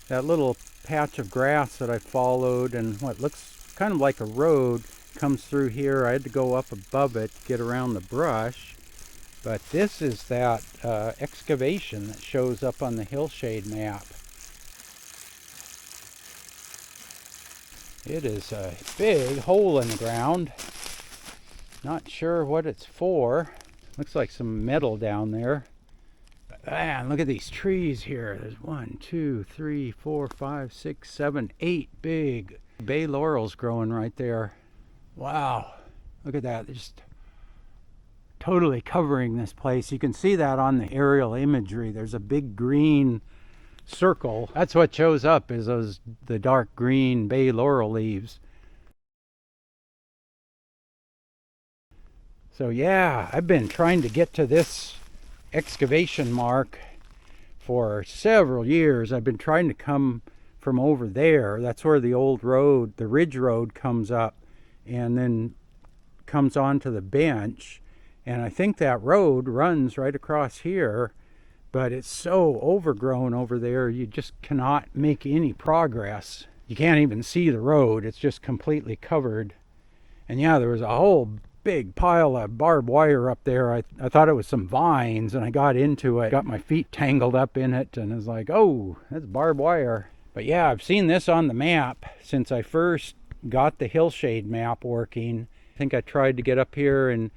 that little patch of grass that I followed, and what looks kind of like a road comes through here. I had to go up above it, get around the brush. But this is that excavation that shows up on the Hill Shade map. It is a big hole in the ground. Not sure what it's for. Looks like some metal down there. Man, look at these trees here. There's 1, 2, 3, 4, 5, 6, 7, 8 big bay laurels growing right there. Wow, look at that. They're just totally covering this place. You can see that on the aerial imagery. There's a big green circle. That's what shows up, is the dark green bay laurel leaves. So yeah, I've been trying to get to this excavation mark for several years. I've been trying to come from over there. That's where the old road, the ridge road, comes up and then comes onto the bench. And I think that road runs right across here, but it's so overgrown over there, you just cannot make any progress. You can't even see the road. It's just completely covered. And yeah, there was a whole big pile of barbed wire up there. I thought it was some vines, and I got into it, got my feet tangled up in it, and I was like, oh, that's barbed wire. But yeah, I've seen this on the map since I first got the Hill Shade map working. I think I tried to get up here in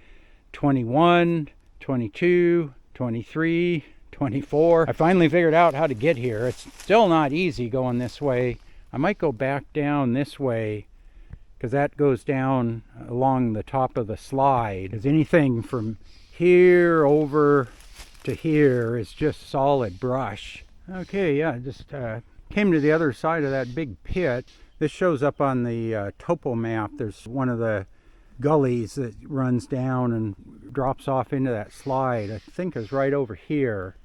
21, 22, 23, 24. I finally figured out how to get here. It's still not easy going this way. I might go back down this way, because that goes down along the top of the slide. Because anything from here over to here is just solid brush. Okay, yeah, just came to the other side of that big pit. This shows up on the topo map. There's one of the gullies that runs down and drops off into that slide. I think is right over here.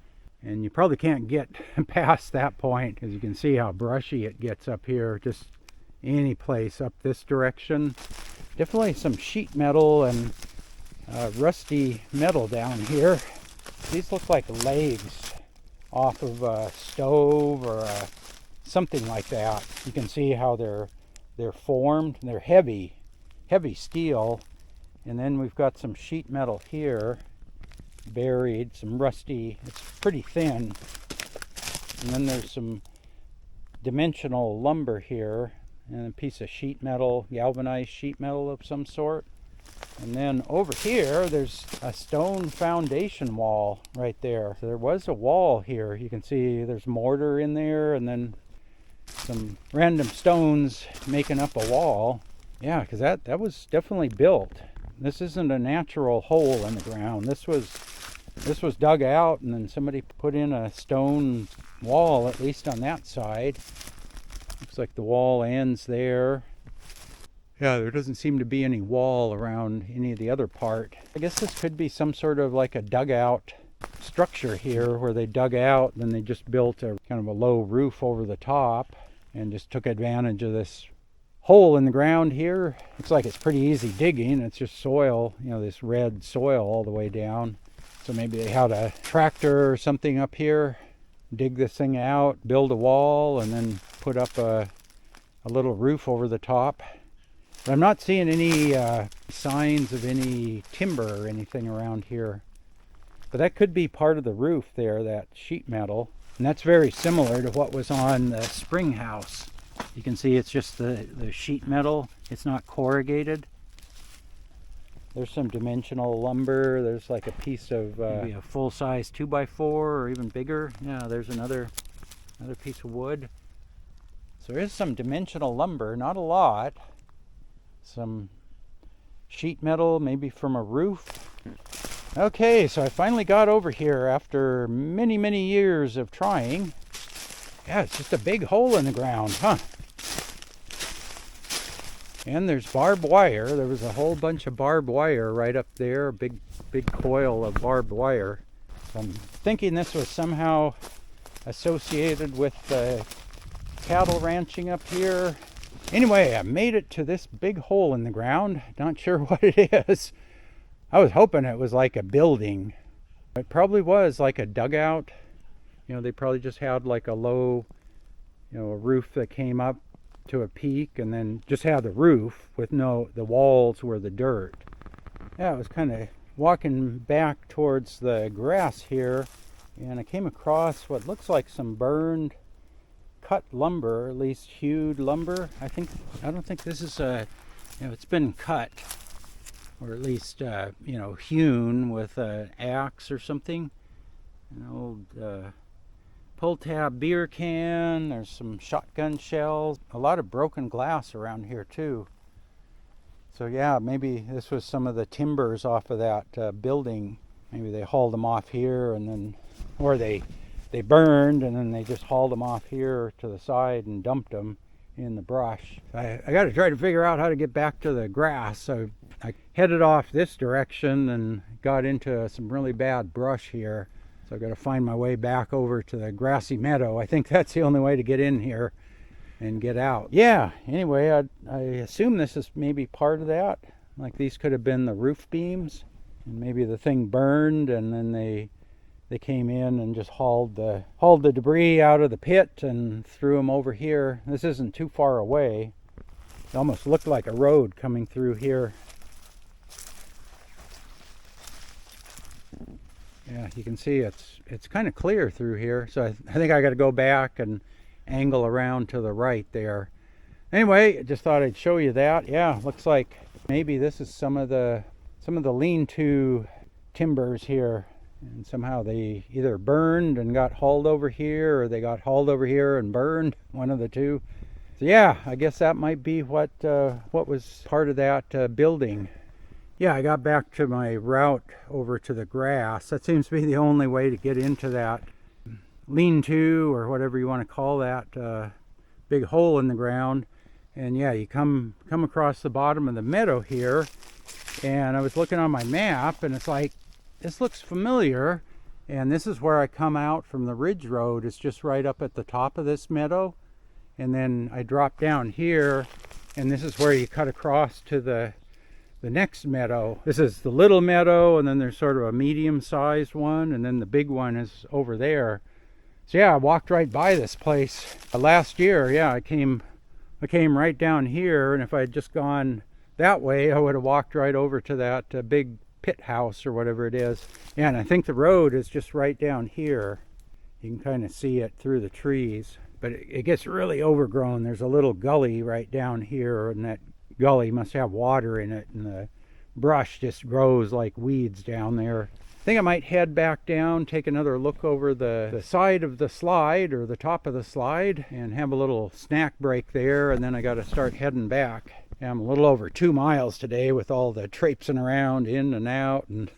And you probably can't get past that point, because you can see how brushy it gets up here. Just any place up this direction. Definitely some sheet metal and rusty metal down here. These look like legs off of a stove or something like that. You can see how they're formed. They're heavy steel. And then we've got some sheet metal here buried, some rusty. It's pretty thin. And then there's some dimensional lumber here, and a piece of sheet metal, galvanized sheet metal of some sort. And then over here, there's a stone foundation wall right there. So there was a wall here. You can see there's mortar in there, and then some random stones making up a wall. Yeah, because that was definitely built. This isn't a natural hole in the ground. This was dug out, and then somebody put in a stone wall, at least on that side. Looks like the wall ends there. Yeah, there doesn't seem to be any wall around any of the other part. I guess this could be some sort of like a dugout structure here, where they dug out, then they just built a kind of a low roof over the top and just took advantage of this hole in the ground here. Looks like it's pretty easy digging. It's just soil, this red soil all the way down. So maybe they had a tractor or something up here, dig this thing out, build a wall, and then put up a little roof over the top. But I'm not seeing any signs of any timber or anything around here. But that could be part of the roof there, that sheet metal. And that's very similar to what was on the spring house. You can see it's just the sheet metal. It's not corrugated. There's some dimensional lumber. There's like a piece of maybe a full-size 2x4 or even bigger. Yeah, there's another piece of wood. So there is some dimensional lumber, not a lot. Some sheet metal, maybe from a roof. Okay, so I finally got over here after many, many years of trying. Yeah, it's just a big hole in the ground, huh? And there's barbed wire. There was a whole bunch of barbed wire right up there, a big coil of barbed wire. So I'm thinking this was somehow associated with cattle ranching up here. Anyway, I made it to this big hole in the ground. Not sure what it is. I was hoping it was like a building. It probably was like a dugout. They probably just had like a low you know, a roof that came up to a peak and then just had the roof with the walls were the dirt. Yeah, I was kind of walking back towards the grass here, and I came across what looks like some burned cut lumber, or at least hewed lumber. I don't think this is it's been cut, or at least hewn with an axe or something. An old pull tab beer can. There's some shotgun shells. A lot of broken glass around here too. So yeah, maybe this was some of the timbers off of that building. Maybe they hauled them off here, and then, or they burned and then they just hauled them off here to the side and dumped them in the brush. I got to try to figure out how to get back to the grass. So I headed off this direction and got into some really bad brush here. So I've got to find my way back over to the grassy meadow. I think that's the only way to get in here and get out. Yeah, anyway, I assume this is maybe part of that. Like these could have been the roof beams, and maybe the thing burned and then they came in and just hauled the debris out of the pit and threw them over here. This isn't too far away. It almost looked like a road coming through here. Yeah, you can see it's kind of clear through here. So I think I got to go back and angle around to the right there. Anyway, I just thought I'd show you that. Yeah, looks like maybe this is some of the lean-to timbers here. And somehow they either burned and got hauled over here, or they got hauled over here and burned, one of the two. So yeah, I guess that might be what was part of that building. Yeah, I got back to my route over to the grass. That seems to be the only way to get into that lean-to, or whatever you want to call that big hole in the ground. And yeah, you come across the bottom of the meadow here, and I was looking on my map, and it's like, this looks familiar, and this is where I come out from the ridge road. It's just right up at the top of this meadow, and then I drop down here, and this is where you cut across to the next meadow. This is the little meadow, and then there's sort of a medium-sized one, and then the big one is over there. So yeah, I walked right by this place last year. Yeah, I came right down here, and if I had just gone that way, I would have walked right over to that big pit house or whatever it is. Yeah, and I think the road is just right down here. You can kind of see it through the trees, but it gets really overgrown. There's a little gully right down here, and that gully must have water in it, and the brush just grows like weeds down there. I think I might head back down, take another look over the side of the slide, or the top of the slide, and have a little snack break there, and then I got to start heading back. I'm a little over 2 miles today with all the traipsing around in and out, and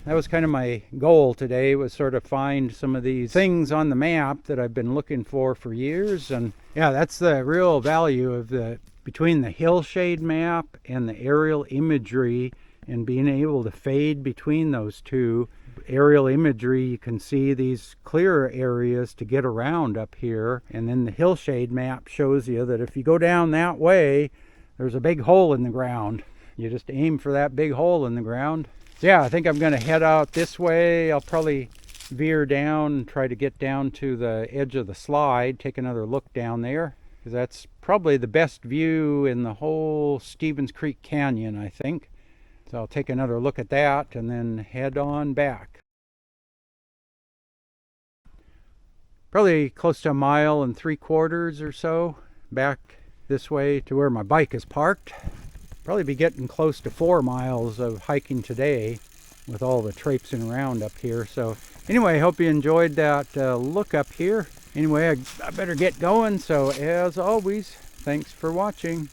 that was kind of my goal today, was sort of find some of these things on the map that I've been looking for years. And yeah, that's the real value of between the Hill Shade map and the aerial imagery, and being able to fade between those two. Aerial imagery, you can see these clearer areas to get around up here, and then the Hill Shade map shows you that if you go down that way, there's a big hole in the ground. You just aim for that big hole in the ground. So yeah, I think I'm going to head out this way. I'll probably veer down and try to get down to the edge of the slide, take another look down there, because that's probably the best view in the whole Stevens Creek Canyon, I think. So I'll take another look at that and then head on back. Probably close to 1.75 miles or so back this way to where my bike is parked. Probably be getting close to 4 miles of hiking today with all the traipsing around up here. So anyway, I hope you enjoyed that look up here. Anyway, I better get going. So as always, thanks for watching.